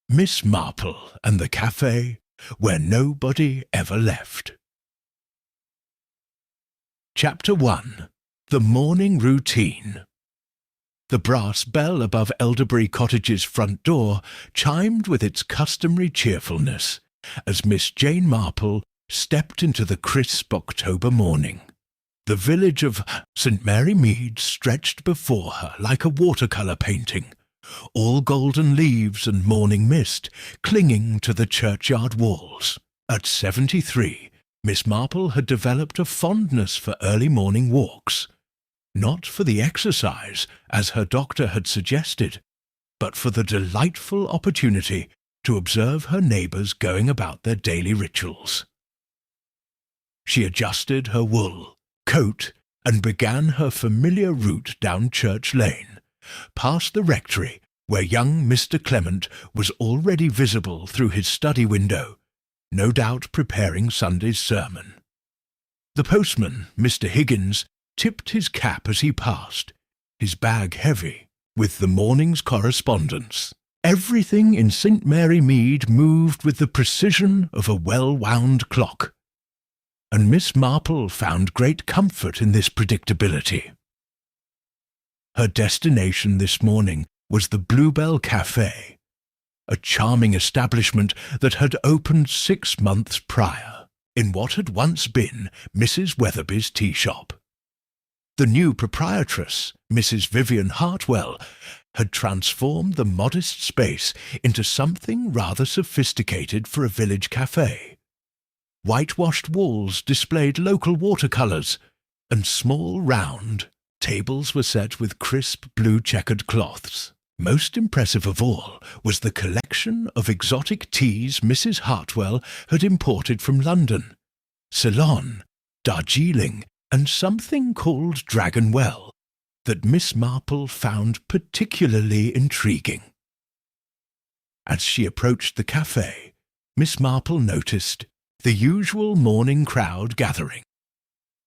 Miss Marple and the Café Where Nobody Ever Left. Chapter 1. The Morning Routine. The brass bell above Elderbury Cottage's front door chimed with its customary cheerfulness as Miss Jane Marple stepped into the crisp October morning. The village of St Mary Mead stretched before her like a watercolour painting, all golden leaves and morning mist clinging to the churchyard walls. At 73, Miss Marple had developed a fondness for early morning walks, not for the exercise, as her doctor had suggested, but for the delightful opportunity to observe her neighbours going about their daily rituals. She adjusted her wool, coat, and began her familiar route down Church Lane, past the rectory, where young Mr. Clement was already visible through his study window, no doubt preparing Sunday's sermon. The postman, Mr. Higgins, tipped his cap as he passed, his bag heavy with the morning's correspondence. Everything in St. Mary Mead moved with the precision of a well-wound clock, and Miss Marple found great comfort in this predictability. Her destination this morning was the Bluebell Café, a charming establishment that had opened 6 months prior, in what had once been Mrs. Weatherby's tea shop. The new proprietress, Mrs. Vivian Hartwell, had transformed the modest space into something rather sophisticated for a village café. Whitewashed walls displayed local watercolours, and small, round tables were set with crisp blue-checkered cloths. Most impressive of all was the collection of exotic teas Mrs. Hartwell had imported from London: Ceylon, Darjeeling, and something called Dragon Well, that Miss Marple found particularly intriguing. As she approached the café, Miss Marple noticed the usual morning crowd gathering.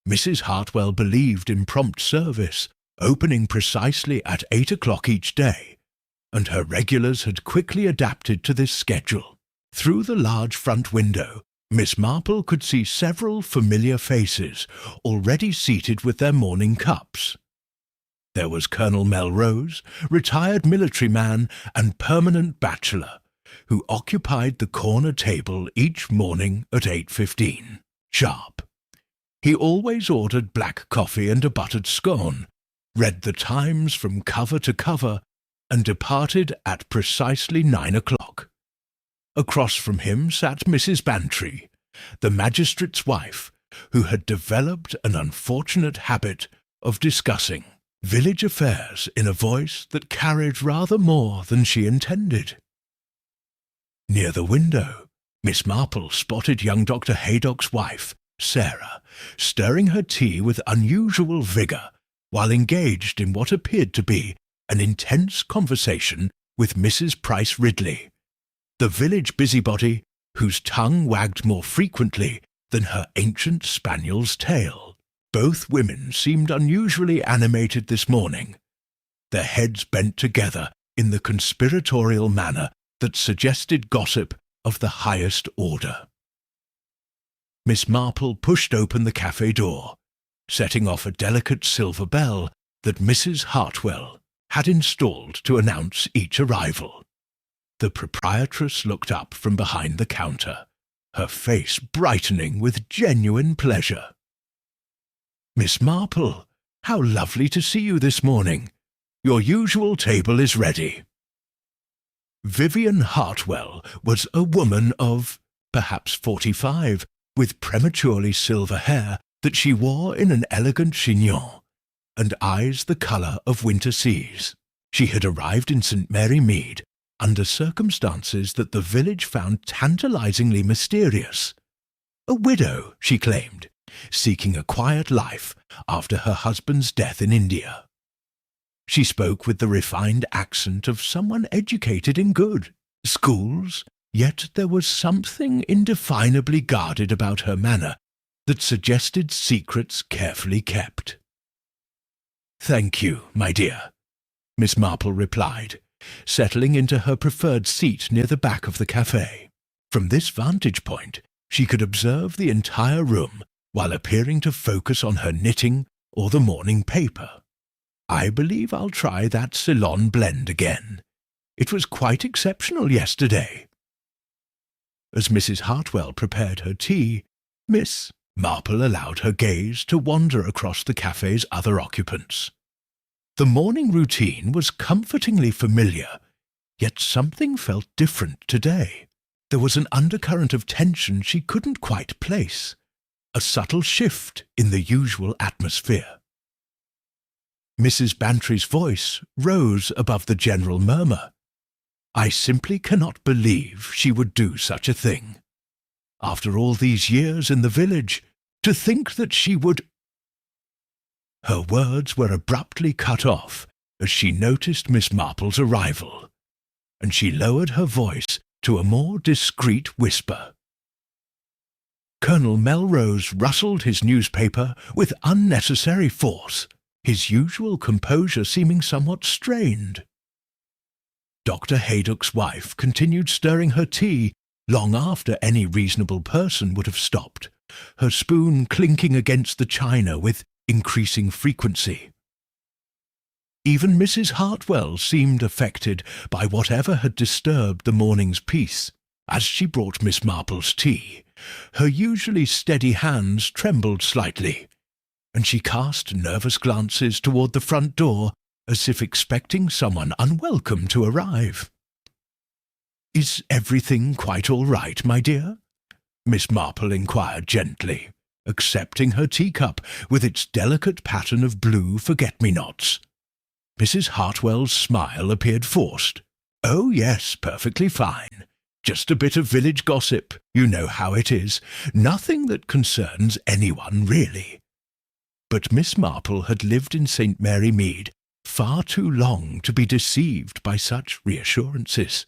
Mrs. Hartwell believed in prompt service, opening precisely at 8 o'clock each day, and her regulars had quickly adapted to this schedule. Through the large front window, Miss Marple could see several familiar faces already seated with their morning cups. There was Colonel Melrose, retired military man and permanent bachelor, who occupied the corner table each morning at 8:15, sharp. He always ordered black coffee and a buttered scone, read the Times from cover to cover, and departed at precisely 9 o'clock. Across from him sat Mrs. Bantry, the magistrate's wife, who had developed an unfortunate habit of discussing village affairs in a voice that carried rather more than she intended. Near the window, Miss Marple spotted young Dr. Haydock's wife, Sarah, stirring her tea with unusual vigour while engaged in what appeared to be an intense conversation with Mrs. Price Ridley, the village busybody whose tongue wagged more frequently than her ancient spaniel's tail. Both women seemed unusually animated this morning, their heads bent together in the conspiratorial manner that suggested gossip of the highest order. Miss Marple pushed open the café door, setting off a delicate silver bell that Mrs. Hartwell had installed to announce each arrival. The proprietress looked up from behind the counter, her face brightening with genuine pleasure. "Miss Marple, how lovely to see you this morning. Your usual table is ready." Vivian Hartwell was a woman of perhaps 45, with prematurely silver hair that she wore in an elegant chignon, and eyes the colour of winter seas. She had arrived in St. Mary Mead under circumstances that the village found tantalizingly mysterious. A widow, she claimed, seeking a quiet life after her husband's death in India. She spoke with the refined accent of someone educated in good schools, yet there was something indefinably guarded about her manner that suggested secrets carefully kept. "Thank you, my dear," Miss Marple replied, settling into her preferred seat near the back of the café. From this vantage point, she could observe the entire room while appearing to focus on her knitting or the morning paper. I believe I'll try that Ceylon blend again. It was quite exceptional yesterday. As Mrs. Hartwell prepared her tea, Miss Marple allowed her gaze to wander across the café's other occupants. The morning routine was comfortingly familiar, yet something felt different today. There was an undercurrent of tension she couldn't quite place, a subtle shift in the usual atmosphere. Mrs. Bantry's voice rose above the general murmur. I simply cannot believe she would do such a thing. After all these years in the village, to think that she would— Her words were abruptly cut off as she noticed Miss Marple's arrival, and she lowered her voice to a more discreet whisper. Colonel Melrose rustled his newspaper with unnecessary force, his usual composure seeming somewhat strained. Dr. Haydock's wife continued stirring her tea long after any reasonable person would have stopped, her spoon clinking against the china with increasing frequency. Even Mrs. Hartwell seemed affected by whatever had disturbed the morning's peace. As she brought Miss Marple's tea, her usually steady hands trembled slightly, and she cast nervous glances toward the front door as if expecting someone unwelcome to arrive. "Is everything quite all right, my dear?" Miss Marple inquired gently, accepting her teacup with its delicate pattern of blue forget-me-nots. Mrs. Hartwell's smile appeared forced. "Oh, yes, perfectly fine. Just a bit of village gossip, you know how it is. Nothing that concerns anyone, really." But Miss Marple had lived in St Mary Mead far too long to be deceived by such reassurances.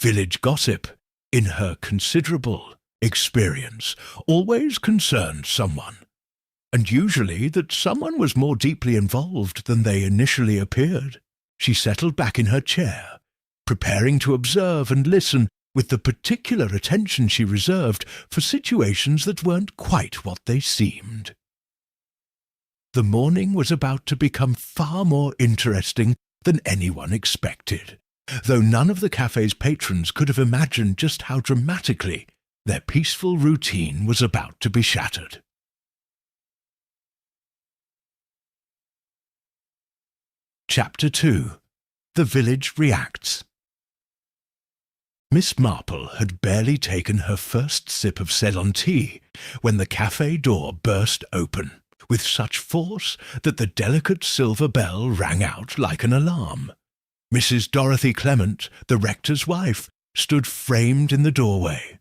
Village gossip, in her considerable experience, always concerned someone, and usually that someone was more deeply involved than they initially appeared. She settled back in her chair, preparing to observe and listen with the particular attention she reserved for situations that weren't quite what they seemed. The morning was about to become far more interesting than anyone expected, though none of the café's patrons could have imagined just how dramatically their peaceful routine was about to be shattered. Chapter 2. The Village Reacts. Miss Marple had barely taken her first sip of Ceylon tea when the café door burst open, with such force that the delicate silver bell rang out like an alarm. Mrs. Dorothy Clement, the rector's wife, stood framed in the doorway,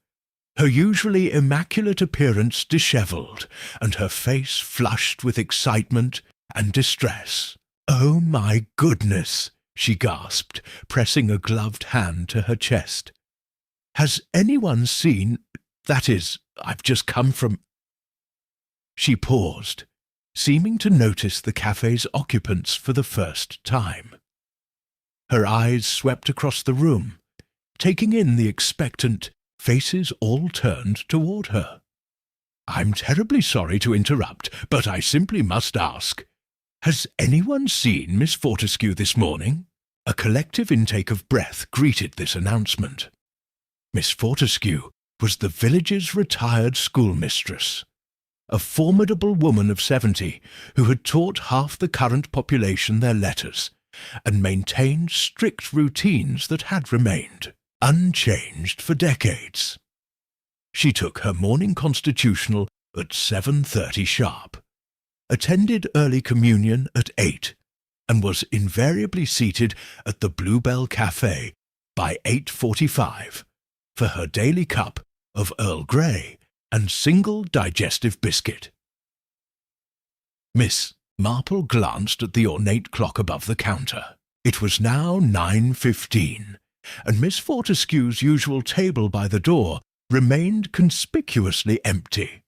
her usually immaculate appearance dishevelled, and her face flushed with excitement and distress. "Oh, my goodness!" she gasped, pressing a gloved hand to her chest. "Has anyone seen— that is, I've just come from—" She paused, seeming to notice the café's occupants for the first time. Her eyes swept across the room, taking in the expectant faces all turned toward her. "I'm terribly sorry to interrupt, but I simply must ask, has anyone seen Miss Fortescue this morning?" A collective intake of breath greeted this announcement. Miss Fortescue was the village's retired schoolmistress, a formidable woman of 70 who had taught half the current population their letters and maintained strict routines that had remained unchanged for decades. She took her morning constitutional at 7:30 sharp, attended early communion at 8, and was invariably seated at the Bluebell Café by 8:45 for her daily cup of Earl Grey and single digestive biscuit. Miss Marple glanced at the ornate clock above the counter. It was now 9:15, and Miss Fortescue's usual table by the door remained conspicuously empty.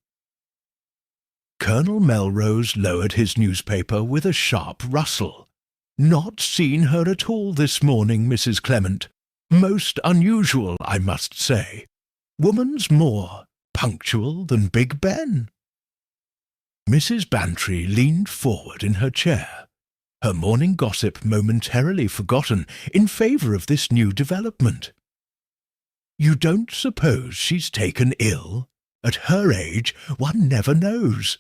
Colonel Melrose lowered his newspaper with a sharp rustle, "Not seen her at all this morning, Mrs. Clement. Most unusual, I must say. Woman's more punctual than Big Ben." Mrs. Bantry leaned forward in her chair, her morning gossip momentarily forgotten in favour of this new development. "You don't suppose she's taken ill? At her age, one never knows."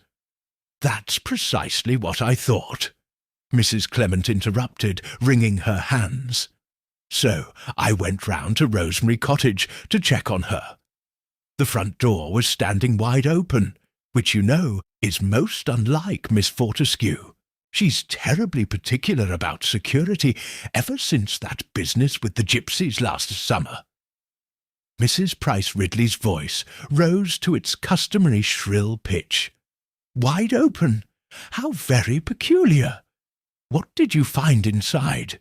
"That's precisely what I thought," Mrs. Clement interrupted, wringing her hands. "So I went round to Rosemary Cottage to check on her. The front door was standing wide open, which, you know, is most unlike Miss Fortescue. She's terribly particular about security ever since that business with the gypsies last summer." Mrs. Price Ridley's voice rose to its customary shrill pitch. "Wide open? How very peculiar! What did you find inside?"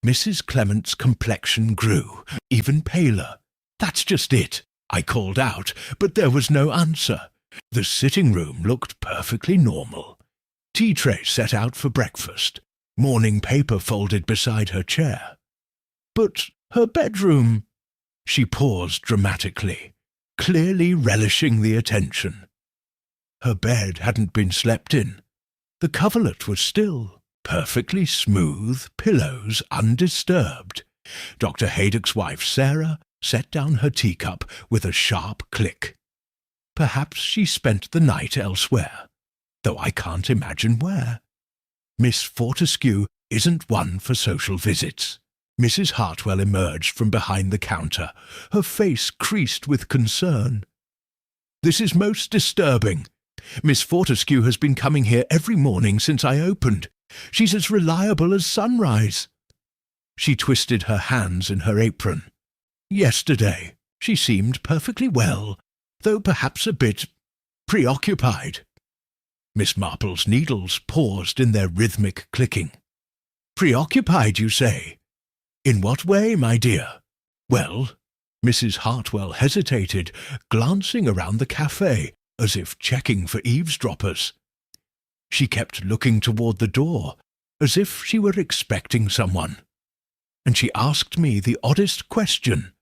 Mrs. Clement's complexion grew, even paler. "That's just it," I called out, but there was no answer. The sitting-room looked perfectly normal. Tea-tray set out for breakfast, morning paper folded beside her chair. But her bedroom... She paused dramatically, clearly relishing the attention. Her bed hadn't been slept in. The coverlet was still, perfectly smooth, pillows undisturbed. Dr. Haydock's wife, Sarah, set down her teacup with a sharp click. Perhaps she spent the night elsewhere, though I can't imagine where. Miss Fortescue isn't one for social visits. Mrs. Hartwell emerged from behind the counter, her face creased with concern. "This is most disturbing. Miss Fortescue has been coming here every morning since I opened. She's as reliable as sunrise." She twisted her hands in her apron. "Yesterday she seemed perfectly well, though perhaps a bit preoccupied." Miss Marple's needles paused in their rhythmic clicking. "Preoccupied, you say? In what way, my dear?" "Well," Mrs. Hartwell hesitated, glancing around the café, as if checking for eavesdroppers. She kept looking toward the door, as if she were expecting someone. And she asked me the oddest question.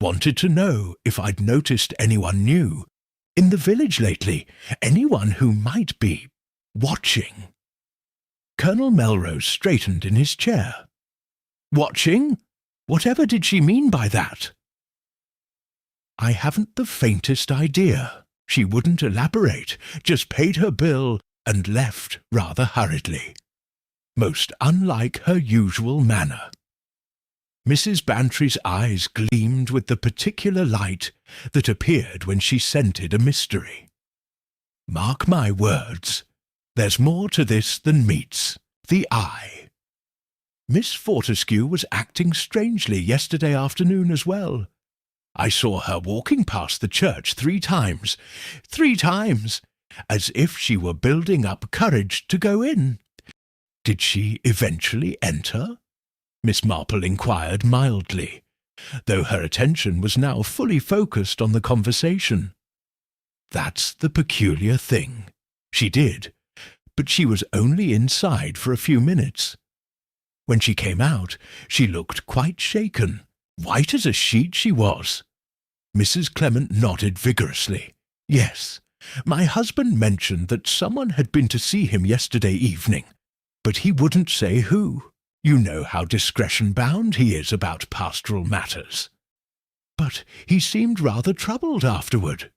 Wanted to know if I'd noticed anyone new, in the village lately, anyone who might be watching. Colonel Melrose straightened in his chair. "Watching? Whatever did she mean by that?" "I haven't the faintest idea. She wouldn't elaborate, just paid her bill and left rather hurriedly. Most unlike her usual manner." Mrs. Bantry's eyes gleamed with the particular light that appeared when she scented a mystery. "Mark my words, there's more to this than meets the eye. Miss Fortescue was acting strangely yesterday afternoon as well. I saw her walking past the church 3 times. 3 times! As if she were building up courage to go in." "Did she eventually enter?" Miss Marple inquired mildly, though her attention was now fully focused on the conversation. "That's the peculiar thing. She did, but she was only inside for a few minutes. When she came out, she looked quite shaken. White as a sheet she was." Mrs. Clement nodded vigorously. "Yes, my husband mentioned that someone had been to see him yesterday evening, but he wouldn't say who. You know how discretion-bound he is about pastoral matters. But he seemed rather troubled afterward."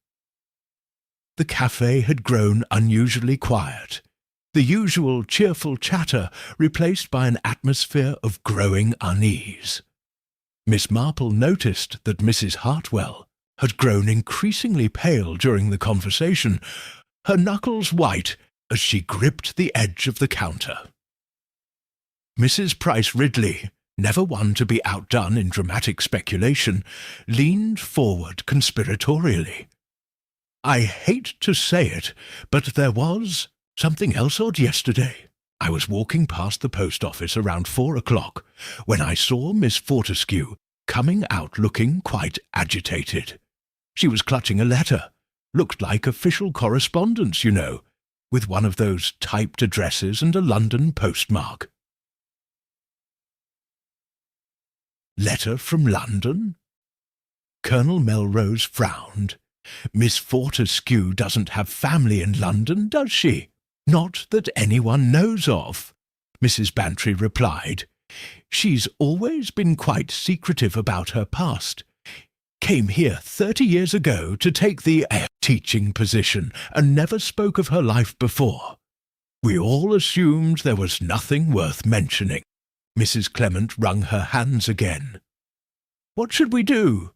The café had grown unusually quiet, the usual cheerful chatter replaced by an atmosphere of growing unease. Miss Marple noticed that Mrs. Hartwell had grown increasingly pale during the conversation, her knuckles white as she gripped the edge of the counter. Mrs. Price Ridley, never one to be outdone in dramatic speculation, leaned forward conspiratorially. "I hate to say it, but there was something else odd yesterday. I was walking past the post office around 4 o'clock when I saw Miss Fortescue coming out looking quite agitated. She was clutching a letter. Looked like official correspondence, you know. with one of those typed addresses and a London postmark. Letter from London? Colonel Melrose frowned. Miss Fortescue doesn't have family in London, does she? Not that anyone knows of, Mrs. Bantry replied. She's always been quite secretive about her past. Came here 30 years ago to take the teaching position and never spoke of her life before. We all assumed there was nothing worth mentioning. Mrs. Clement wrung her hands again. What should we do?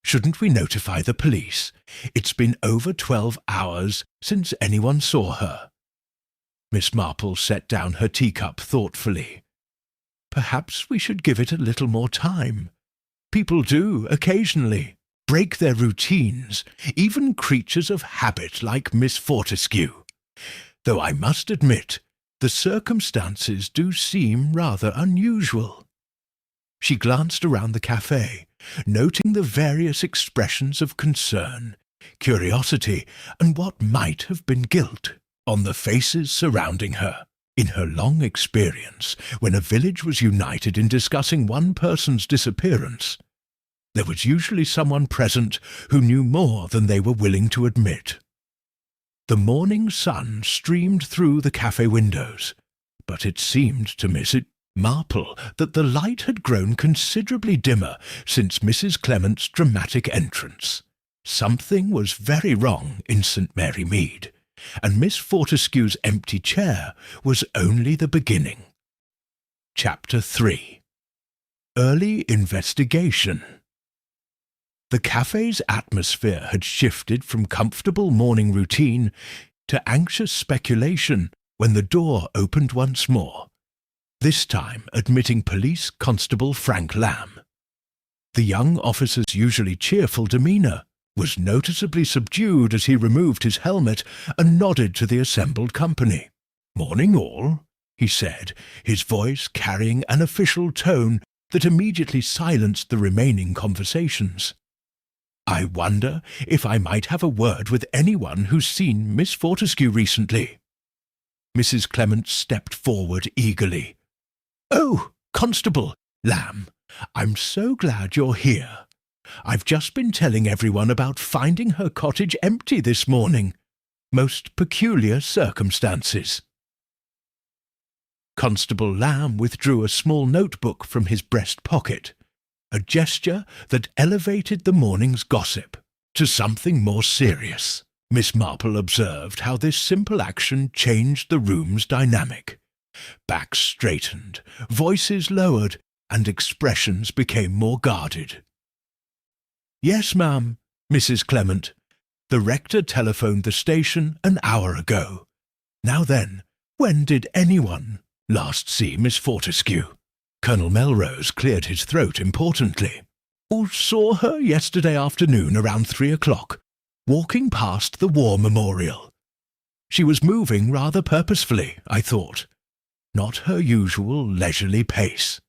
Shouldn't we notify the police? It's been over 12 hours since anyone saw her. Miss Marple set down her teacup thoughtfully. Perhaps we should give it a little more time. People do, occasionally, break their routines, even creatures of habit like Miss Fortescue. Though I must admit, the circumstances do seem rather unusual. She glanced around the café, noting the various expressions of concern, curiosity, and what might have been guilt on the faces surrounding her. In her long experience, when a village was united in discussing one person's disappearance, there was usually someone present who knew more than they were willing to admit. The morning sun streamed through the café windows, but it seemed to Miss Marple that the light had grown considerably dimmer since Mrs. Clement's dramatic entrance. Something was very wrong in St Mary Mead, and Miss Fortescue's empty chair was only the beginning. Chapter 3. Early Investigation. The café's atmosphere had shifted from comfortable morning routine to anxious speculation when the door opened once more, this time admitting Police Constable Frank Lamb. The young officer's usually cheerful demeanour was noticeably subdued as he removed his helmet and nodded to the assembled company. "Morning, all," he said, his voice carrying an official tone that immediately silenced the remaining conversations. "I wonder if I might have a word with anyone who's seen Miss Fortescue recently." Mrs. Clement stepped forward eagerly. "Oh, Constable Lamb, I'm so glad you're here. I've just been telling everyone about finding her cottage empty this morning. Most peculiar circumstances." Constable Lamb withdrew a small notebook from his breast pocket, a gesture that elevated the morning's gossip to something more serious. Miss Marple observed how this simple action changed the room's dynamic. Backs straightened, voices lowered, and expressions became more guarded. "Yes, ma'am, Mrs. Clement. The rector telephoned the station an hour ago. Now then, when did anyone last see Miss Fortescue?" Colonel Melrose cleared his throat importantly. "Oh, saw her yesterday afternoon around 3 o'clock, walking past the War Memorial. She was moving rather purposefully, I thought. Not her usual leisurely pace."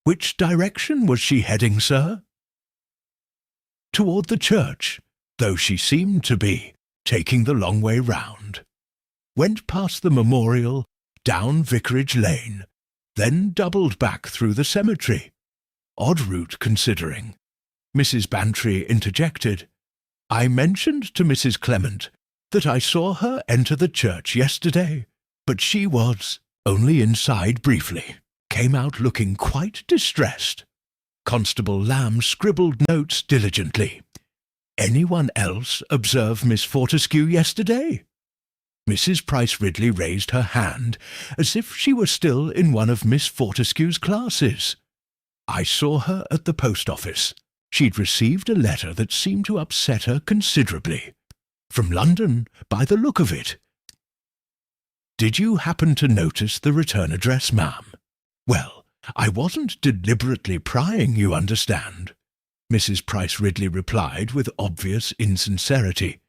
"Which direction was she heading, sir?" "Toward the church, though she seemed to be taking the long way round. Went past the memorial, down Vicarage Lane, then doubled back through the cemetery. Odd route, considering." Mrs. Bantry interjected. "I mentioned to Mrs. Clement that I saw her enter the church yesterday, but she was only inside briefly. Came out looking quite distressed." Constable Lamb scribbled notes diligently. "Anyone else observe Miss Fortescue yesterday?" Mrs. Price Ridley raised her hand, as if she were still in one of Miss Fortescue's classes. "I saw her at the post office. She'd received a letter that seemed to upset her considerably. From London, by the look of it." "Did you happen to notice the return address, ma'am?" "Well, I wasn't deliberately prying, you understand," Mrs. Price Ridley replied with obvious insincerity.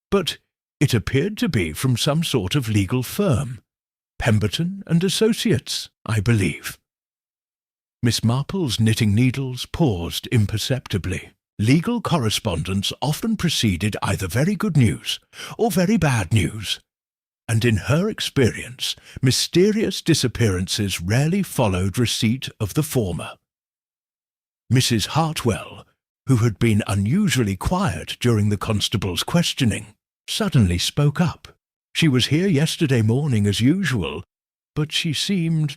"But it appeared to be from some sort of legal firm. Pemberton and Associates, I believe." Miss Marple's knitting needles paused imperceptibly. Legal correspondence often preceded either very good news or very bad news, and in her experience, mysterious disappearances rarely followed receipt of the former. Mrs. Hartwell, who had been unusually quiet during the constable's questioning, suddenly spoke up. She was here yesterday morning as usual, but she seemed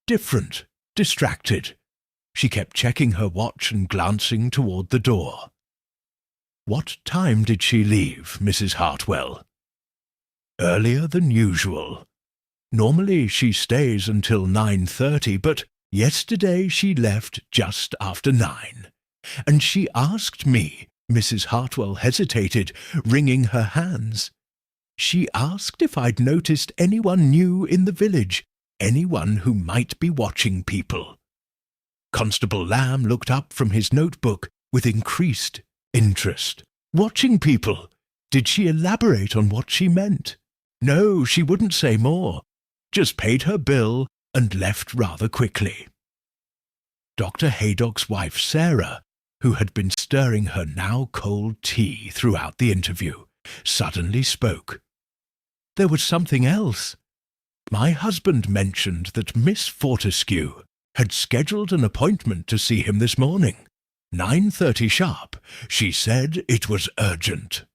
different, distracted. She kept checking her watch and glancing toward the door. What time did she leave, Mrs. Hartwell? Earlier than usual. Normally she stays until 9:30, but yesterday she left just after 9. And she asked me, Mrs. Hartwell hesitated, wringing her hands. She asked if I'd noticed anyone new in the village, anyone who might be watching people. Constable Lamb looked up from his notebook with increased interest. Watching people? Did she elaborate on what she meant? No, she wouldn't say more. Just paid her bill and left rather quickly. Dr. Haydock's wife, Sarah, who had been stirring her now cold tea throughout the interview, suddenly spoke. There was something else. My husband mentioned that Miss Fortescue had scheduled an appointment to see him this morning. 9:30 sharp. She said it was urgent.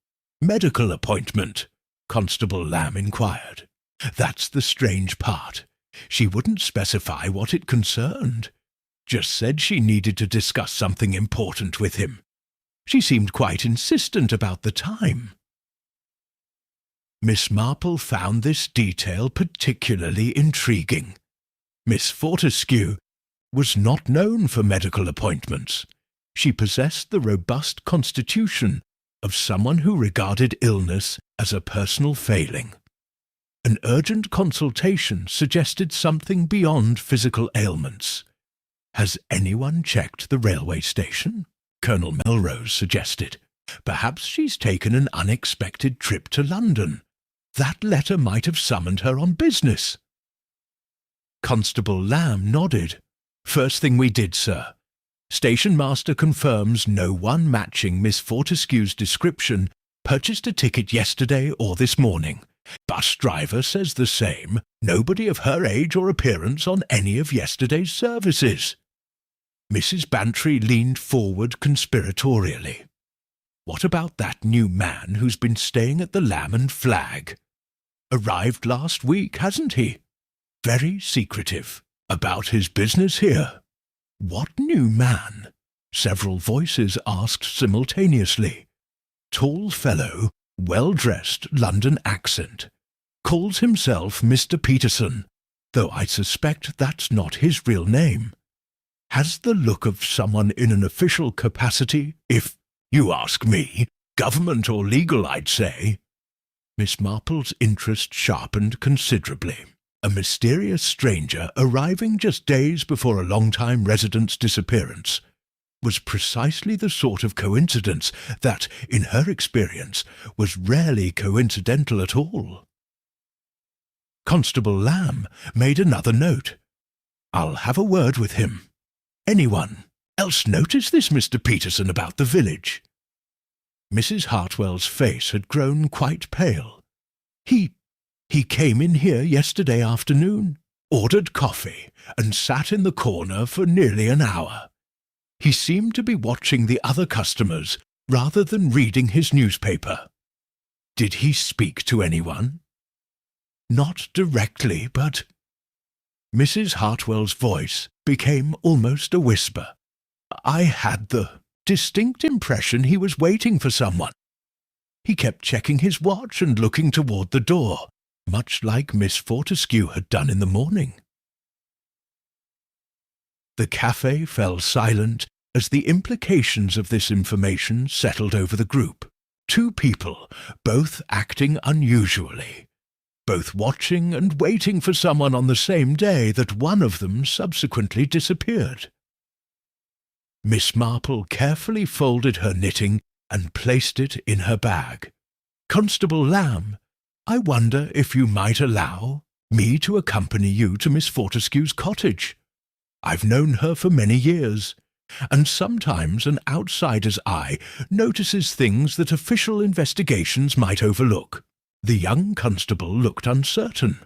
Medical appointment? Constable Lamb inquired. That's the strange part. She wouldn't specify what it concerned. Just said she needed to discuss something important with him. She seemed quite insistent about the time. Miss Marple found this detail particularly intriguing. Miss Fortescue was not known for medical appointments. She possessed the robust constitution of someone who regarded illness as a personal failing. An urgent consultation suggested something beyond physical ailments. Has anyone checked the railway station? Colonel Melrose suggested. Perhaps she's taken an unexpected trip to London. That letter might have summoned her on business. Constable Lamb nodded. First thing we did, sir. Station master confirms no one matching Miss Fortescue's description purchased a ticket yesterday or this morning. Bus driver says the same. Nobody of her age or appearance on any of yesterday's services. Mrs. Bantry leaned forward conspiratorially. What about that new man who's been staying at the Lamb and Flag? Arrived last week, hasn't he? Very secretive. About his business here. What new man? Several voices asked simultaneously. Tall fellow, well-dressed, London accent. Calls himself Mr. Peterson, though I suspect that's not his real name. Has the look of someone in an official capacity, if you ask me, government or legal, I'd say. Miss Marple's interest sharpened considerably. A mysterious stranger arriving just days before a long-time resident's disappearance was precisely the sort of coincidence that, in her experience, was rarely coincidental at all. Constable Lamb made another note. I'll have a word with him. Anyone else notice this Mr. Peterson about the village? Mrs. Hartwell's face had grown quite pale. He came in here yesterday afternoon, ordered coffee, and sat in the corner for nearly an hour. He seemed to be watching the other customers rather than reading his newspaper. Did he speak to anyone? Not directly, but... Mrs. Hartwell's voice became almost a whisper. I had the distinct impression he was waiting for someone. He kept checking his watch and looking toward the door, much like Miss Fortescue had done in the morning. The café fell silent as the implications of this information settled over the group. Two people, both acting unusually, both watching and waiting for someone on the same day that one of them subsequently disappeared. Miss Marple carefully folded her knitting and placed it in her bag. Constable Lamb, I wonder if you might allow me to accompany you to Miss Fortescue's cottage. I've known her for many years, and sometimes an outsider's eye notices things that official investigations might overlook. The young constable looked uncertain.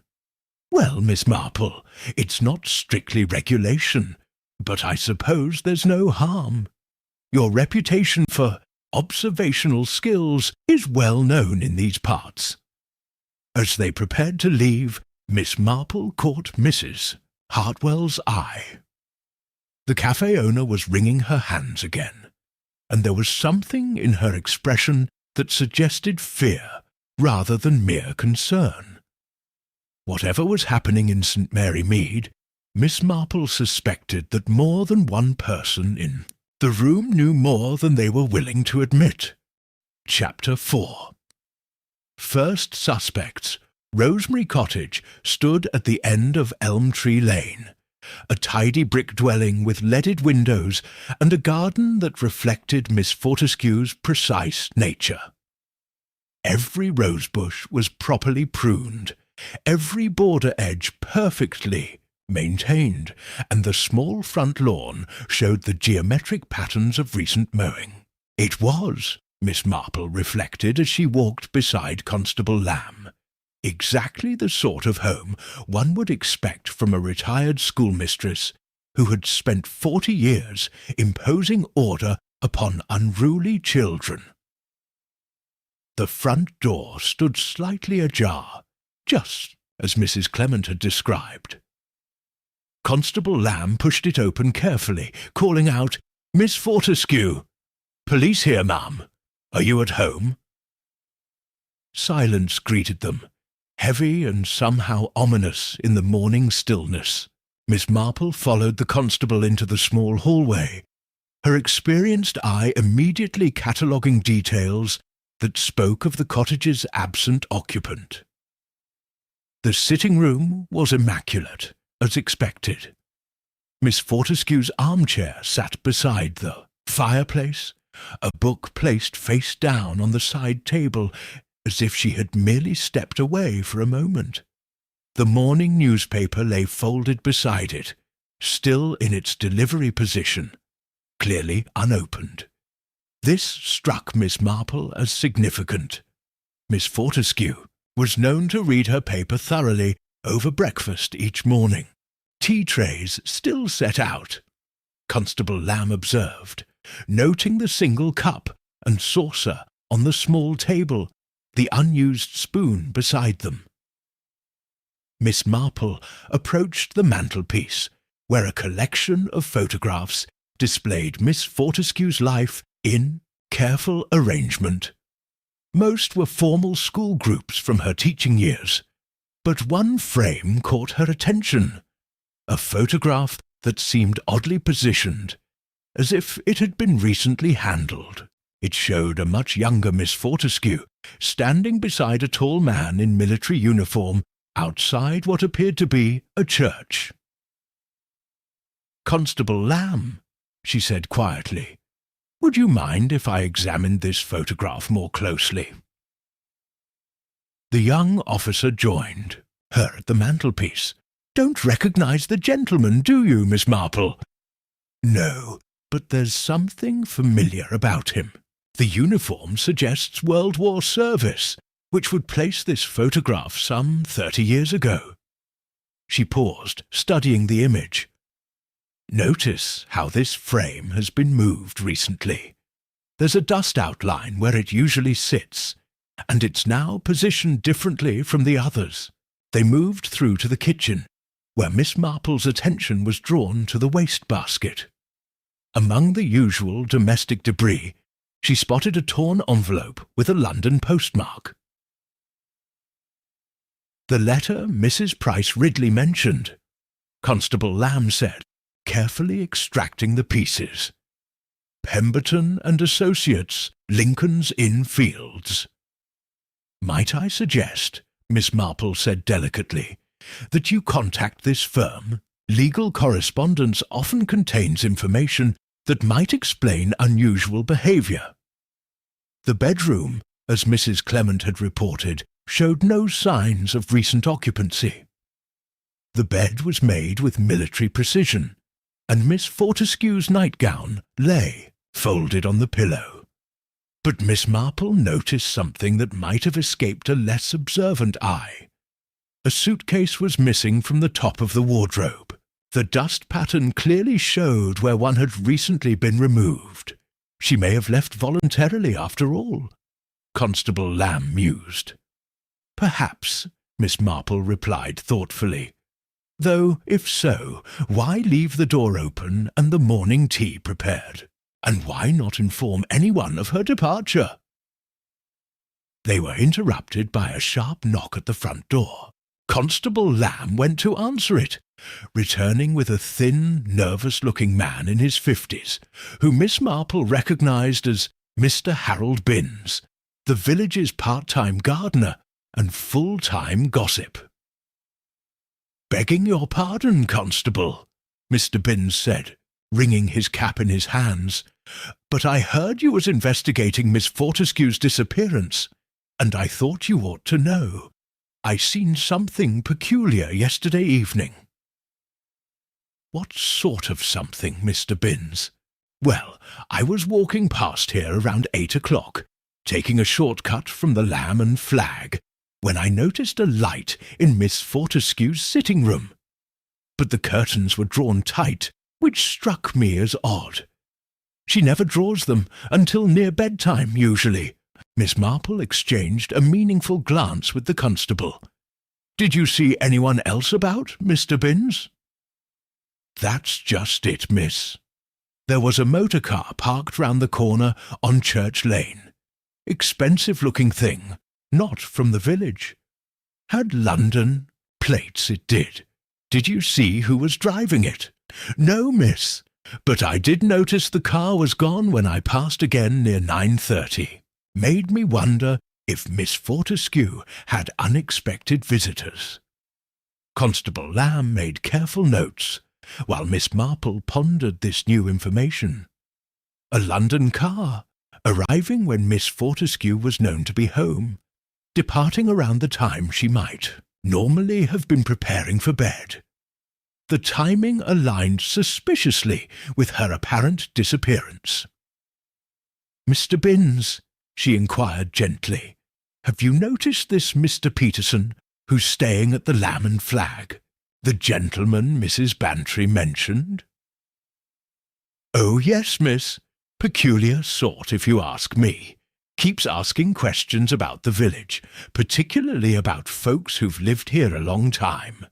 "Well, Miss Marple, it's not strictly regulation, but I suppose there's no harm. Your reputation for observational skills is well known in these parts." As they prepared to leave, Miss Marple caught Mrs. Hartwell's eye. The cafe owner was wringing her hands again, and there was something in her expression that suggested fear rather than mere concern. Whatever was happening in St Mary Mead, Miss Marple suspected that more than one person in the room knew more than they were willing to admit. Chapter 4. First suspects. Rosemary Cottage stood at the end of Elm Tree Lane, a tidy brick dwelling with leaded windows and a garden that reflected Miss Fortescue's precise nature. Every rosebush was properly pruned, every border edge perfectly maintained, and the small front lawn showed the geometric patterns of recent mowing. It was, Miss Marple reflected as she walked beside Constable Lamb, exactly the sort of home one would expect from a retired schoolmistress who had spent 40 years imposing order upon unruly children. The front door stood slightly ajar, just as Mrs. Clement had described. Constable Lamb pushed it open carefully, calling out, "Miss Fortescue! Police here, ma'am. Are you at home?" Silence greeted them, heavy and somehow ominous in the morning stillness. Miss Marple followed the constable into the small hallway, her experienced eye immediately cataloguing details that spoke of the cottage's absent occupant. The sitting-room was immaculate, as expected. Miss Fortescue's armchair sat beside the fireplace, a book placed face down on the side table, as if she had merely stepped away for a moment. The morning newspaper lay folded beside it, still in its delivery position, clearly unopened. This struck Miss Marple as significant. Miss Fortescue was known to read her paper thoroughly over breakfast each morning. Tea trays still set out, Constable Lamb observed, noting the single cup and saucer on the small table, the unused spoon beside them. Miss Marple approached the mantelpiece, where a collection of photographs displayed Miss Fortescue's life in careful arrangement. Most were formal school groups from her teaching years, but one frame caught her attention, a photograph that seemed oddly positioned, as if it had been recently handled. It showed a much younger Miss Fortescue standing beside a tall man in military uniform outside what appeared to be a church. "Constable Lamb," she said quietly, "would you mind if I examined this photograph more closely?" The young officer joined her at the mantelpiece. "Don't recognise the gentleman, do you, Miss Marple?" "No, but there's something familiar about him. The uniform suggests World War service, which would place this photograph some 30 years ago." She paused, studying the image. "Notice how this frame has been moved recently. There's a dust outline where it usually sits, and it's now positioned differently from the others." They moved through to the kitchen, where Miss Marple's attention was drawn to the wastebasket. Among the usual domestic debris, she spotted a torn envelope with a London postmark. "The letter Mrs. Price Ridley mentioned," Constable Lamb said, carefully extracting the pieces. "Pemberton and Associates, Lincoln's Inn Fields." "Might I suggest," Miss Marple said delicately, "that you contact this firm? Legal correspondence often contains information that might explain unusual behaviour." The bedroom, as Mrs. Clement had reported, showed no signs of recent occupancy. The bed was made with military precision, and Miss Fortescue's nightgown lay folded on the pillow. But Miss Marple noticed something that might have escaped a less observant eye. A suitcase was missing from the top of the wardrobe. The dust pattern clearly showed where one had recently been removed. She may have left voluntarily after all, Constable Lamb mused. Perhaps, Miss Marple replied thoughtfully. Though, if so, why leave the door open and the morning tea prepared? And why not inform anyone of her departure? They were interrupted by a sharp knock at the front door. Constable Lamb went to answer it, returning with a thin, nervous-looking man in his 50s, who Miss Marple recognized as Mr. Harold Binns, the village's part-time gardener and full-time gossip. "Begging your pardon, Constable," Mr. Binns said, wringing his cap in his hands, "but I heard you was investigating Miss Fortescue's disappearance, and I thought you ought to know. I seen something peculiar yesterday evening." "What sort of something, Mr. Binns?" "Well, I was walking past here around 8 o'clock, taking a shortcut from the Lamb and Flag, when I noticed a light in Miss Fortescue's sitting room. But the curtains were drawn tight, which struck me as odd. She never draws them until near bedtime, usually." Miss Marple exchanged a meaningful glance with the constable. "Did you see anyone else about, Mr. Binns?" "That's just it, miss. There was a motor car parked round the corner on Church Lane. Expensive-looking thing, not from the village. Had London plates, it did. Did you see who was driving it?" "No, miss, but I did notice the car was gone when I passed again near 9:30. Made me wonder if Miss Fortescue had unexpected visitors." Constable Lamb made careful notes, while Miss Marple pondered this new information. A London car, arriving when Miss Fortescue was known to be home, departing around the time she might normally have been preparing for bed. The timing aligned suspiciously with her apparent disappearance. "Mr. Binns," she inquired gently, "have you noticed this Mr. Peterson, who's staying at the Lamb and Flag, the gentleman Mrs. Bantry mentioned?" "Oh, yes, miss. Peculiar sort, if you ask me. Keeps asking questions about the village, particularly about folks who've lived here a long time.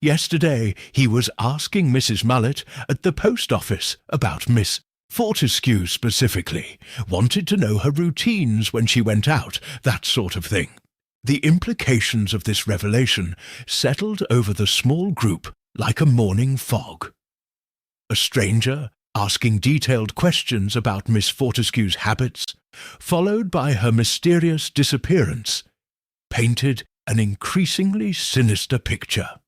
Yesterday he was asking Mrs. Mullet at the post office about Miss Fortescue specifically, wanted to know her routines when she went out, that sort of thing." The implications of this revelation settled over the small group like a morning fog. A stranger asking detailed questions about Miss Fortescue's habits, followed by her mysterious disappearance, painted an increasingly sinister picture.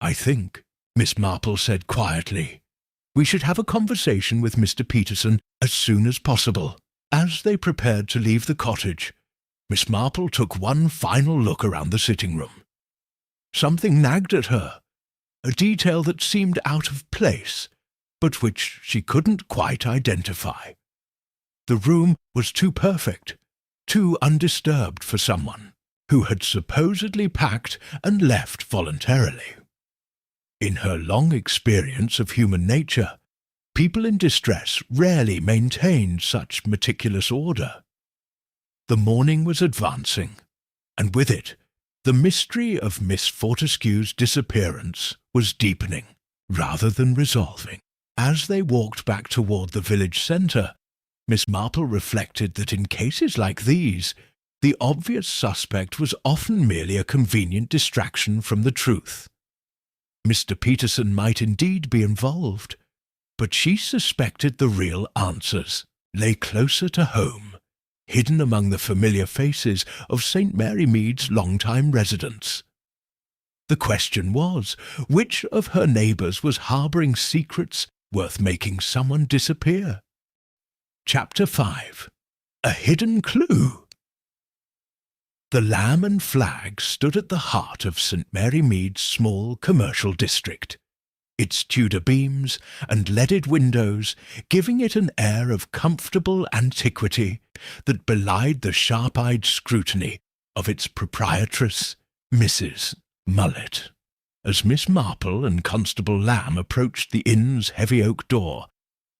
"I think," Miss Marple said quietly, "we should have a conversation with Mr. Peterson as soon as possible." As they prepared to leave the cottage, Miss Marple took one final look around the sitting-room. Something nagged at her, a detail that seemed out of place, but which she couldn't quite identify. The room was too perfect, too undisturbed for someone who had supposedly packed and left voluntarily. In her long experience of human nature, people in distress rarely maintained such meticulous order. The morning was advancing, and with it, the mystery of Miss Fortescue's disappearance was deepening, rather than resolving. As they walked back toward the village centre, Miss Marple reflected that in cases like these, the obvious suspect was often merely a convenient distraction from the truth. Mr. Peterson might indeed be involved, but she suspected the real answers lay closer to home, hidden among the familiar faces of St. Mary Mead's long-time residents. The question was, which of her neighbours was harbouring secrets worth making someone disappear? Chapter 5. A Hidden Clue. The Lamb and Flag stood at the heart of St. Mary Mead's small commercial district. its Tudor beams and leaded windows giving it an air of comfortable antiquity that belied the sharp-eyed scrutiny of its proprietress, Mrs. Mullet. As Miss Marple and Constable Lamb approached the inn's heavy oak door,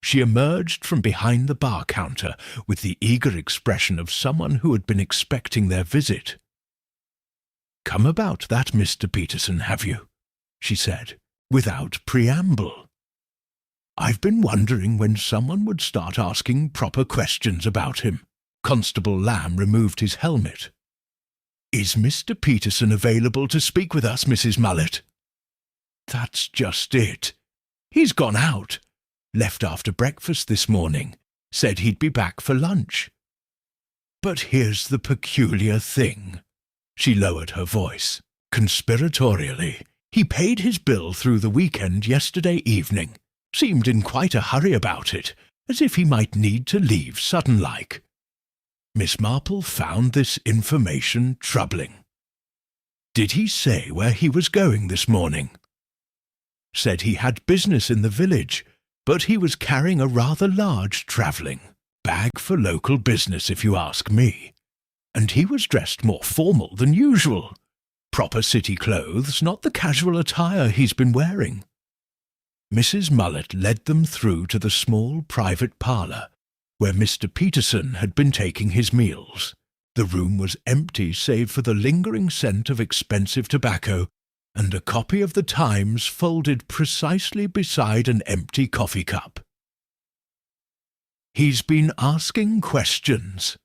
she emerged from behind the bar counter with the eager expression of someone who had been expecting their visit. "Come about that, Mr. Peterson, have you?" she said, without preamble. "I've been wondering when someone would start asking proper questions about him." Constable Lamb removed his helmet. "Is Mr. Peterson available to speak with us, Mrs. Mullet?" "That's just it. He's gone out. Left after breakfast this morning. Said he'd be back for lunch. But here's the peculiar thing." She lowered her voice. "Conspiratorially, he paid his bill through the weekend yesterday evening. Seemed in quite a hurry about it, as if he might need to leave sudden-like." Miss Marple found this information troubling. "Did he say where he was going this morning?" "Said he had business in the village, but he was carrying a rather large travelling bag for local business, if you ask me. And he was dressed more formal than usual. Proper city clothes, not the casual attire he's been wearing." Mrs. Mullet led them through to the small private parlour, where Mr. Peterson had been taking his meals. The room was empty save for the lingering scent of expensive tobacco and a copy of the Times folded precisely beside an empty coffee cup. "He's been asking questions,"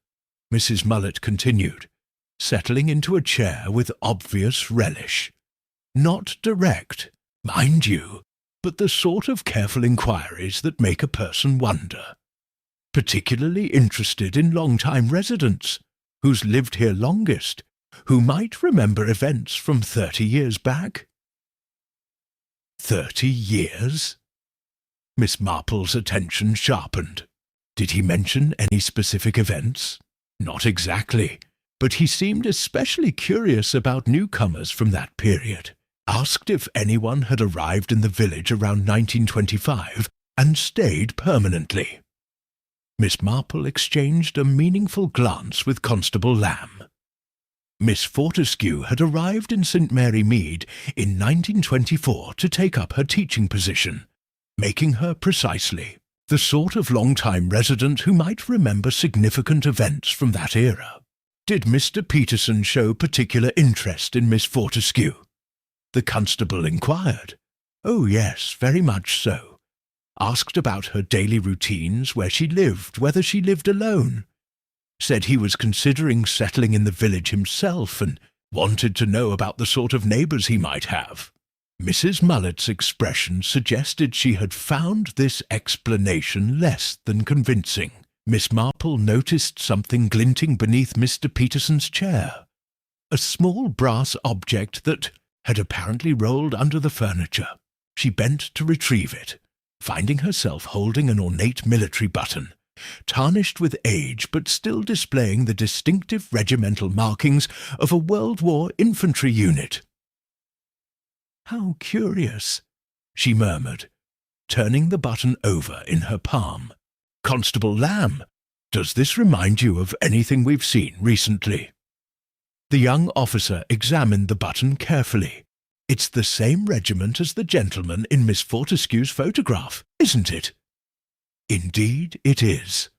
Mrs. Mullet continued, settling into a chair with obvious relish. "Not direct, mind you, but the sort of careful inquiries that make a person wonder. Particularly interested in long-time residents, who's lived here longest, who might remember events from 30 years back." 30 years? Miss Marple's attention sharpened. "Did he mention any specific events?" "Not exactly, but he seemed especially curious about newcomers from that period. Asked if anyone had arrived in the village around 1925 and stayed permanently." Miss Marple exchanged a meaningful glance with Constable Lamb. Miss Fortescue had arrived in St Mary Mead in 1924 to take up her teaching position, making her precisely the sort of long-time resident who might remember significant events from that era. "Did Mr. Peterson show particular interest in Miss Fortescue?" the constable inquired. "Oh, yes, very much so. Asked about her daily routines, where she lived, whether she lived alone. Said he was considering settling in the village himself and wanted to know about the sort of neighbours he might have." Mrs. Mullet's expression suggested she had found this explanation less than convincing. Miss Marple noticed something glinting beneath Mr. Peterson's chair, a small brass object that had apparently rolled under the furniture. She bent to retrieve it, finding herself holding an ornate military button, tarnished with age but still displaying the distinctive regimental markings of a World War infantry unit. "How curious," she murmured, turning the button over in her palm. "Constable Lamb, does this remind you of anything we've seen recently?" The young officer examined the button carefully. "It's the same regiment as the gentleman in Miss Fortescue's photograph, isn't it?" "Indeed it is."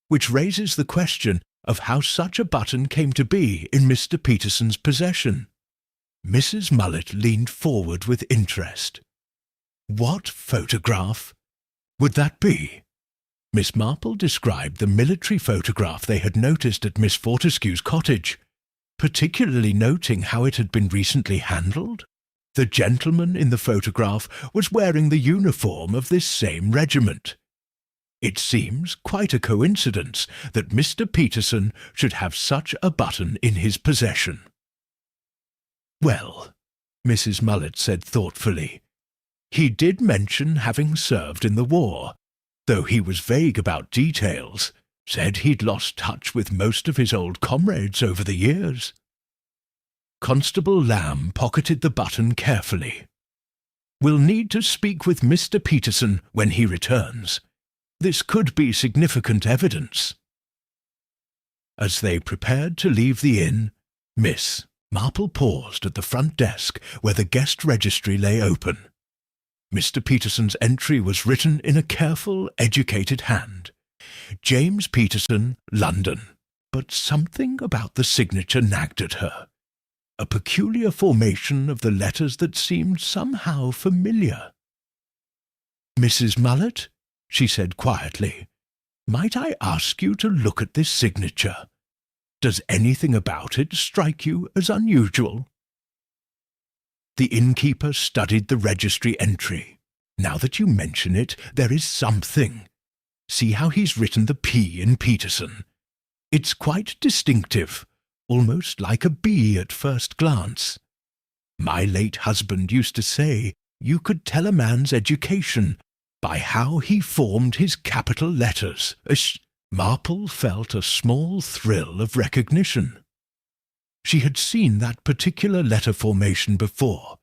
Which raises the question of how such a button came to be in Mr. Peterson's possession. Mrs. Mullet leaned forward with interest. "What photograph would that be?" Miss Marple described the military photograph they had noticed at Miss Fortescue's cottage, particularly noting how it had been recently handled. The gentleman in the photograph was wearing the uniform of this same regiment. It seems quite a coincidence that Mr. Peterson should have such a button in his possession. "Well," Mrs. Mullet said thoughtfully, "he did mention having served in the war, though he was vague about details, said he'd lost touch with most of his old comrades over the years." Constable Lamb pocketed the button carefully. We'll need to speak with Mr. Peterson when he returns. This could be significant evidence." As they prepared to leave the inn, Miss Marple paused at the front desk where the guest registry lay open. Mr. Peterson's entry was written in a careful, educated hand. James Peterson, London. But something about the signature nagged at her. A peculiar formation of the letters that seemed somehow familiar. "Mrs. Mullet," she said quietly, "might I ask you to look at this signature? Does anything about it strike you as unusual?" The innkeeper studied the registry entry. "Now that you mention it, there is something. See how he's written the P in Peterson. It's quite distinctive, almost like a B at first glance. My late husband used to say you could tell a man's education by how he formed his capital letters." Marple felt a small thrill of recognition. She had seen that particular letter formation before,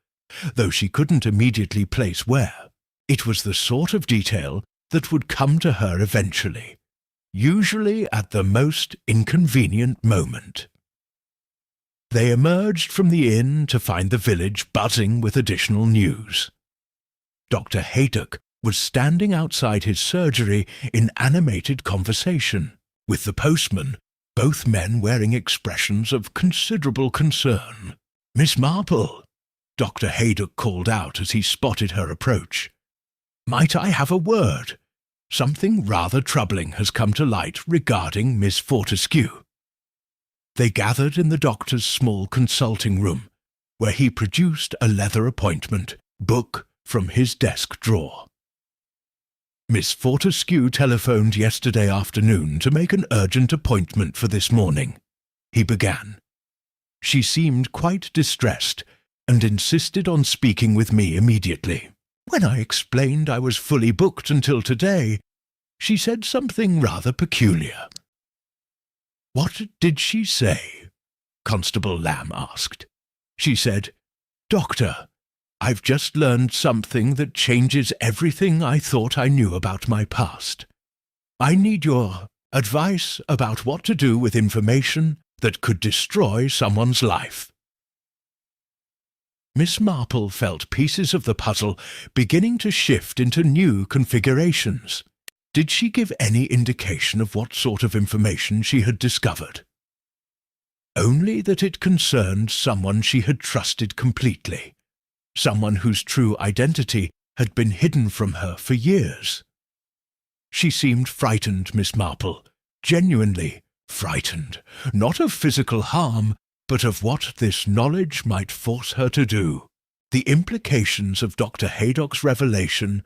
though she couldn't immediately place where. It was the sort of detail that would come to her eventually, usually at the most inconvenient moment. They emerged from the inn to find the village buzzing with additional news. Dr. Haydock was standing outside his surgery in animated conversation with the postman, both men wearing expressions of considerable concern. "Miss Marple," Dr. Haydock called out as he spotted her approach. "Might I have a word? Something rather troubling has come to light regarding Miss Fortescue." They gathered in the doctor's small consulting room, where he produced a leather appointment book from his desk drawer. "Miss Fortescue telephoned yesterday afternoon to make an urgent appointment for this morning," he began. "She seemed quite distressed and insisted on speaking with me immediately. When I explained I was fully booked until today, she said something rather peculiar." "What did she say?" Constable Lamb asked. "She said, 'Doctor, I've just learned something that changes everything I thought I knew about my past. I need your advice about what to do with information that could destroy someone's life.'" Miss Marple felt pieces of the puzzle beginning to shift into new configurations. Did she give any indication of what sort of information she had discovered? Only that it concerned someone she had trusted completely, someone whose true identity had been hidden from her for years. She seemed frightened, Miss Marple, genuinely frightened, not of physical harm, but of what this knowledge might force her to do. The implications of Dr. Haydock's revelation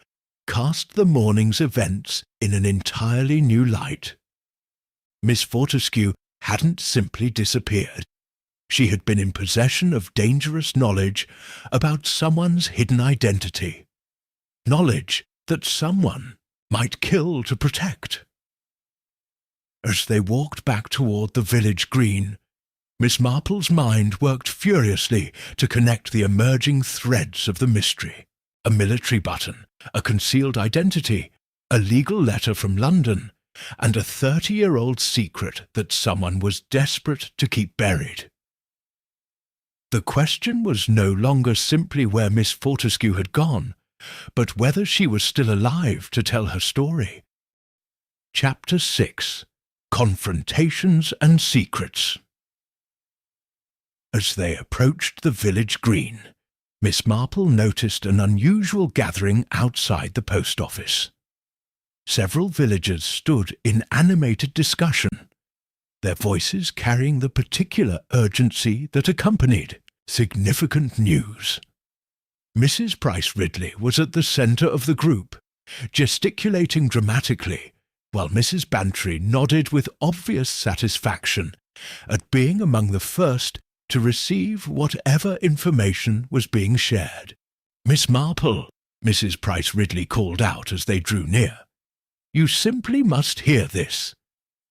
cast the morning's events in an entirely new light. Miss Fortescue hadn't simply disappeared. She had been in possession of dangerous knowledge about someone's hidden identity, knowledge that someone might kill to protect. As they walked back toward the village green, Miss Marple's mind worked furiously to connect the emerging threads of the mystery. A military button, a concealed identity, a legal letter from London, and a 30-year-old secret that someone was desperate to keep buried. The question was no longer simply where Miss Fortescue had gone, but whether she was still alive to tell her story. Chapter 6. Confrontations and Secrets. As they approached the village green, Miss Marple noticed an unusual gathering outside the post office. Several villagers stood in animated discussion, their voices carrying the particular urgency that accompanied significant news. Mrs. Price Ridley was at the centre of the group, gesticulating dramatically, while Mrs. Bantry nodded with obvious satisfaction at being among the first to receive whatever information was being shared. "Miss Marple," Mrs. Price Ridley called out as they drew near, "you simply must hear this.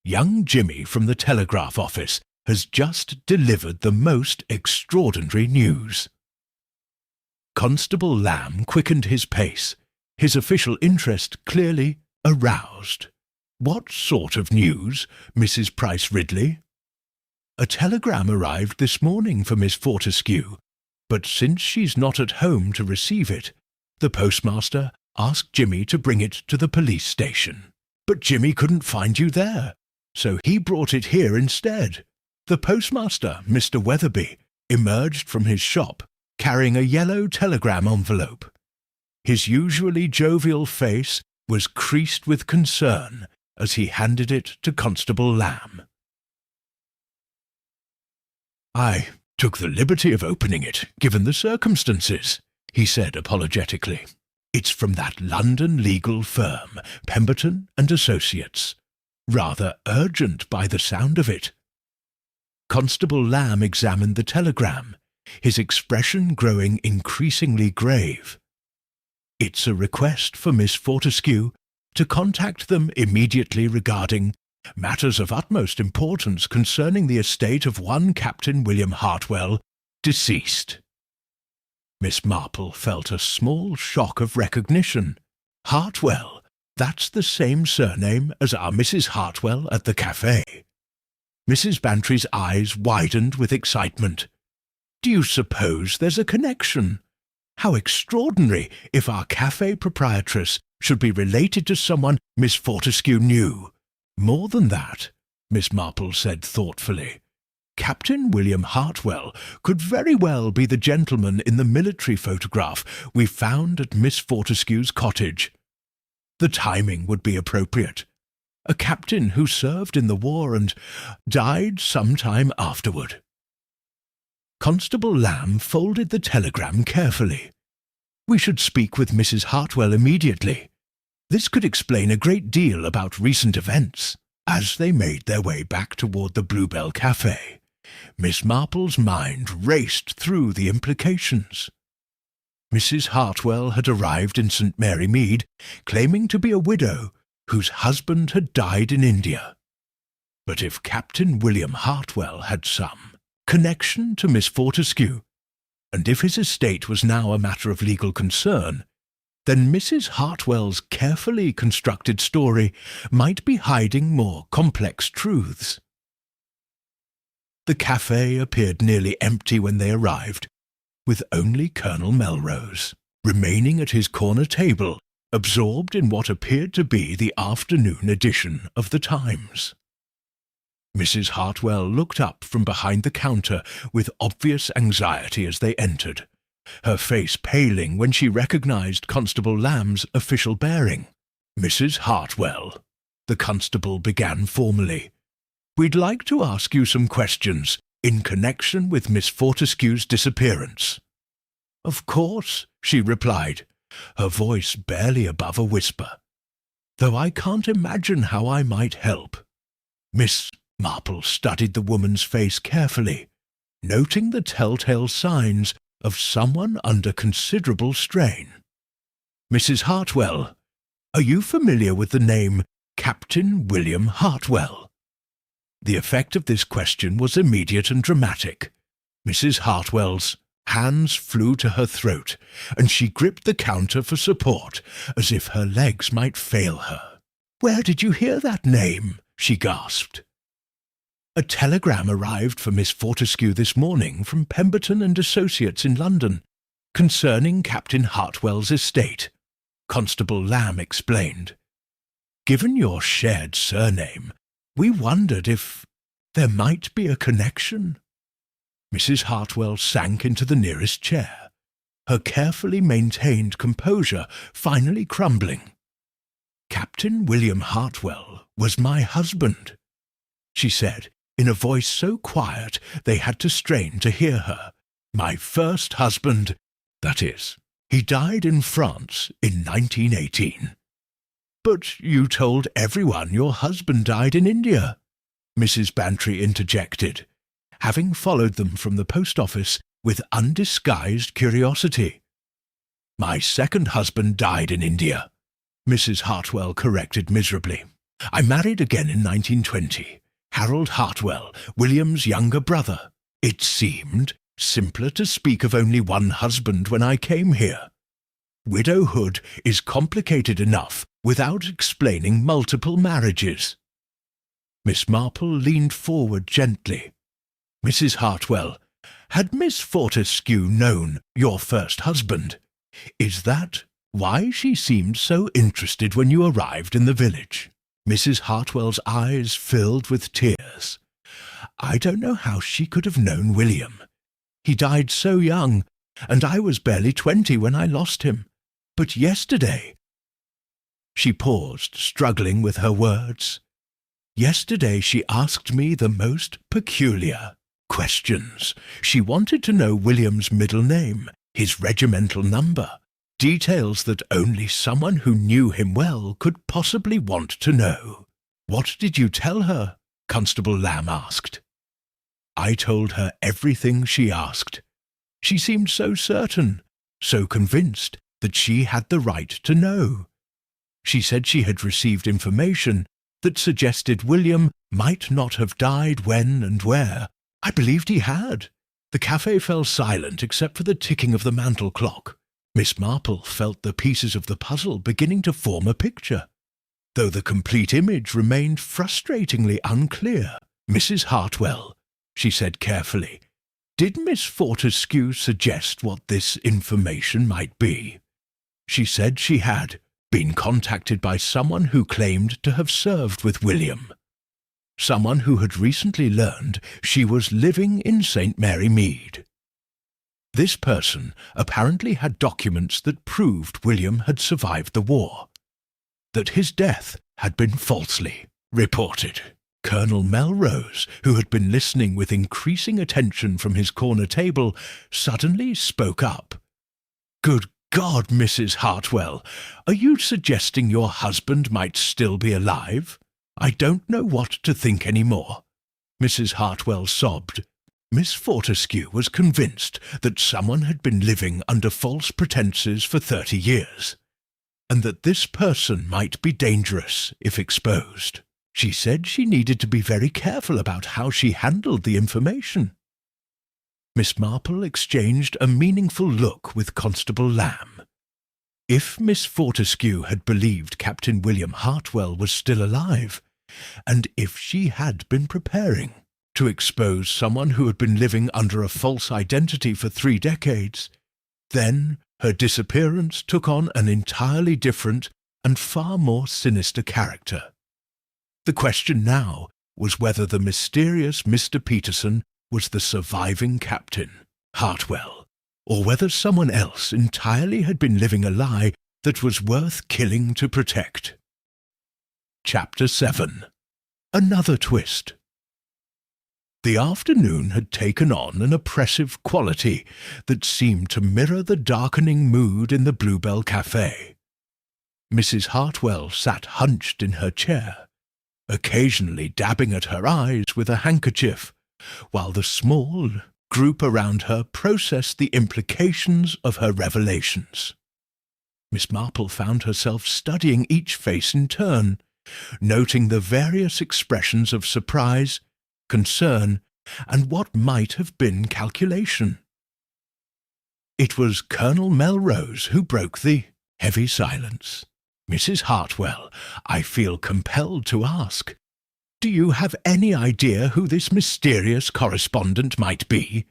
Young Jimmy from the telegraph office has just delivered the most extraordinary news." Constable Lamb quickened his pace, his official interest clearly aroused. "What sort of news, Mrs. Price Ridley?" "A telegram arrived this morning for Miss Fortescue, but since she's not at home to receive it, the postmaster asked Jimmy to bring it to the police station. But Jimmy couldn't find you there, so he brought it here instead." The postmaster, Mr. Weatherby, emerged from his shop, carrying a yellow telegram envelope. His usually jovial face was creased with concern as he handed it to Constable Lamb. "I took the liberty of opening it, given the circumstances," he said apologetically. "It's from that London legal firm, Pemberton and Associates. Rather urgent by the sound of it." Constable Lamb examined the telegram, his expression growing increasingly grave. "It's a request for Miss Fortescue to contact them immediately regarding matters of utmost importance concerning the estate of one Captain William Hartwell, deceased." Miss Marple felt a small shock of recognition. Hartwell, that's the same surname as our Mrs. Hartwell at the café. Mrs. Bantry's eyes widened with excitement. "Do you suppose there's a connection? How extraordinary if our café proprietress should be related to someone Miss Fortescue knew. More than that," Miss Marple said thoughtfully. "Captain William Hartwell could very well be the gentleman in the military photograph we found at Miss Fortescue's cottage. The timing would be appropriate. A captain who served in the war and died some time afterward." Constable Lamb folded the telegram carefully. "We should speak with Mrs. Hartwell immediately. This could explain a great deal about recent events." As they made their way back toward the Bluebell Café, Miss Marple's mind raced through the implications. Mrs. Hartwell had arrived in St Mary Mead, claiming to be a widow whose husband had died in India. But if Captain William Hartwell had some connection to Miss Fortescue, and if his estate was now a matter of legal concern, then Mrs. Hartwell's carefully constructed story might be hiding more complex truths. The café appeared nearly empty when they arrived, with only Colonel Melrose remaining at his corner table, absorbed in what appeared to be the afternoon edition of the Times. Mrs. Hartwell looked up from behind the counter with obvious anxiety as they entered, her face paling when she recognized Constable Lamb's official bearing. "Mrs. Hartwell," the constable began formally, "we'd like to ask you some questions in connection with Miss Fortescue's disappearance." "Of course," she replied, her voice barely above a whisper, "though I can't imagine how I might help." Miss Marple studied the woman's face carefully, noting the telltale signs of someone under considerable strain. "Mrs. Hartwell, are you familiar with the name Captain William Hartwell?" The effect of this question was immediate and dramatic. Mrs. Hartwell's hands flew to her throat, and she gripped the counter for support, as if her legs might fail her. "Where did you hear that name?" she gasped. "A telegram arrived for Miss Fortescue this morning from Pemberton and Associates in London, concerning Captain Hartwell's estate," Constable Lamb explained. "Given your shared surname, we wondered if there might be a connection." Mrs. Hartwell sank into the nearest chair, her carefully maintained composure finally crumbling. "Captain William Hartwell was my husband," she said, in a voice so quiet they had to strain to hear her. "My first husband, that is. He died in France in 1918. "But you told everyone your husband died in India," Mrs. Bantry interjected, having followed them from the post office with undisguised curiosity. "My second husband died in India," Mrs. Hartwell corrected miserably. "I married again in 1920. Harold Hartwell, William's younger brother. It seemed Simpler to speak of only one husband when I came here. Widowhood is complicated enough without explaining multiple marriages." Miss Marple leaned forward gently. "Mrs. Hartwell, had Miss Fortescue known your first husband? Is that why she seemed so interested when you arrived in the village?" Mrs. Hartwell's eyes filled with tears. "I don't know how she could have known William. He died so young, and I was barely 20 when I lost him. But yesterday—" She paused, struggling with her words. "Yesterday she asked me the most peculiar questions. She wanted to know William's middle name, his regimental number, details that only someone who knew him well could possibly want to know." "What did you tell her?" Constable Lamb asked. "I told her everything she asked. She seemed so certain, so convinced that she had the right to know. She said she had received information that suggested William might not have died when and where. I believed he had." The café fell silent except for the ticking of the mantel clock. Miss Marple felt the pieces of the puzzle beginning to form a picture, though the complete image remained frustratingly unclear. "Mrs. Hartwell," she said carefully, "did Miss Fortescue suggest what this information might be?" "She said she had been contacted by someone who claimed to have served with William. Someone who had recently learned she was living in St Mary Mead. This person apparently had documents that proved William had survived the war, that his death had been falsely reported." Colonel Melrose, who had been listening with increasing attention from his corner table, suddenly spoke up. "Good God, Mrs. Hartwell, are you suggesting your husband might still be alive? I don't know what to think any more." Mrs. Hartwell sobbed. Miss Fortescue was convinced that someone had been living under false pretenses for 30 years, and that this person might be dangerous if exposed. She said she needed to be very careful about how she handled the information. Miss Marple exchanged a meaningful look with Constable Lamb. If Miss Fortescue had believed Captain William Hartwell was still alive, and if she had been preparing to expose someone who had been living under a false identity for 3 decades, then her disappearance took on an entirely different and far more sinister character. The question now was whether the mysterious Mr. Peterson was the surviving Captain Hartwell, or whether someone else entirely had been living a lie that was worth killing to protect. Chapter 7. Another twist. The afternoon had taken on an oppressive quality that seemed to mirror the darkening mood in the Bluebell Café. Mrs. Hartwell sat hunched in her chair, occasionally dabbing at her eyes with a handkerchief, while the small group around her processed the implications of her revelations. Miss Marple found herself studying each face in turn, noting the various expressions of surprise, concern, and what might have been calculation. It was Colonel Melrose who broke the heavy silence. "Mrs. Hartwell, I feel compelled to ask, do you have any idea who this mysterious correspondent might be?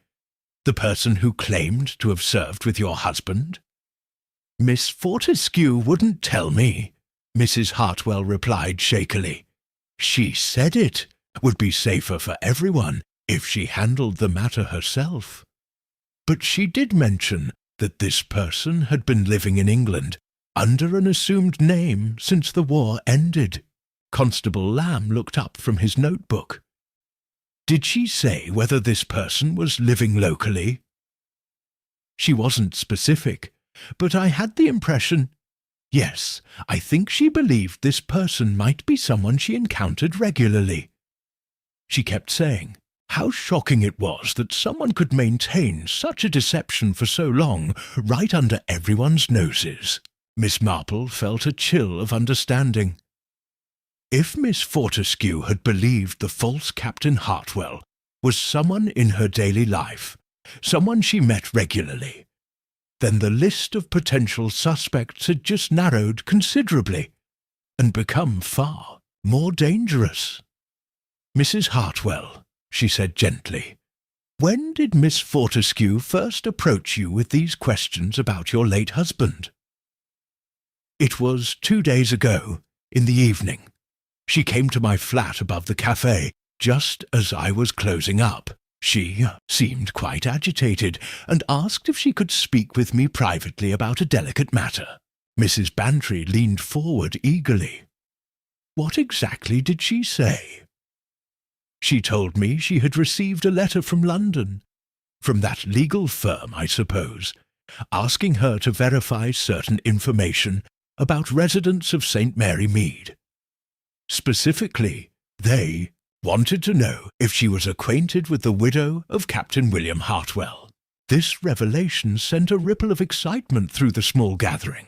The person who claimed to have served with your husband?" "Miss Fortescue wouldn't tell me," Mrs. Hartwell replied shakily. "She said it would be safer for everyone if she handled the matter herself. But she did mention that this person had been living in England under an assumed name since the war ended." Constable Lamb looked up from his notebook. "Did she say whether this person was living locally?" "She wasn't specific, but I had the impression— Yes, I think she believed this person might be someone she encountered regularly. She kept saying how shocking it was that someone could maintain such a deception for so long, right under everyone's noses." Miss Marple felt a chill of understanding. If Miss Fortescue had believed the false Captain Hartwell was someone in her daily life, someone she met regularly. Then the list of potential suspects had just narrowed considerably and become far more dangerous. "Mrs. Hartwell," she said gently, "when did Miss Fortescue first approach you with these questions about your late husband?" "It was 2 days ago, in the evening. She came to my flat above the café just as I was closing up. She seemed quite agitated and asked if she could speak with me privately about a delicate matter." Mrs. Bantry leaned forward eagerly. "What exactly did she say?" "She told me she had received a letter from London, from that legal firm, I suppose, asking her to verify certain information about residents of St Mary Mead. Specifically, they wanted to know if she was acquainted with the widow of Captain William Hartwell." This revelation sent a ripple of excitement through the small gathering.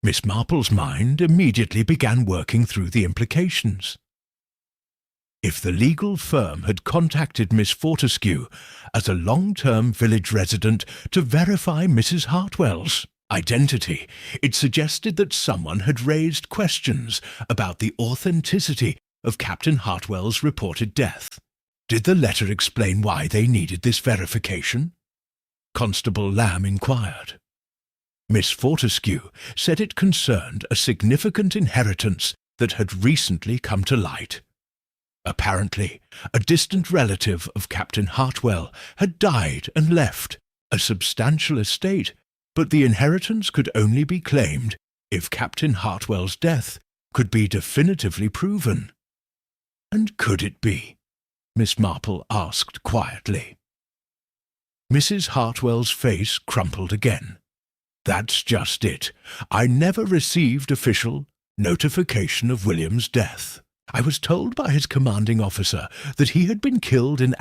Miss Marple's mind immediately began working through the implications. If the legal firm had contacted Miss Fortescue as a long-term village resident to verify Mrs. Hartwell's identity, it suggested that someone had raised questions about the authenticity of Captain Hartwell's reported death. Did the letter explain why they needed this verification? Constable Lamb inquired. Miss Fortescue said it concerned a significant inheritance that had recently come to light. Apparently, a distant relative of Captain Hartwell had died and left a substantial estate, but the inheritance could only be claimed if Captain Hartwell's death could be definitively proven. "And could it be?" Miss Marple asked quietly. Mrs. Hartwell's face crumpled again. "That's just it. I never received official notification of William's death. I was told by his commanding officer that he had been killed in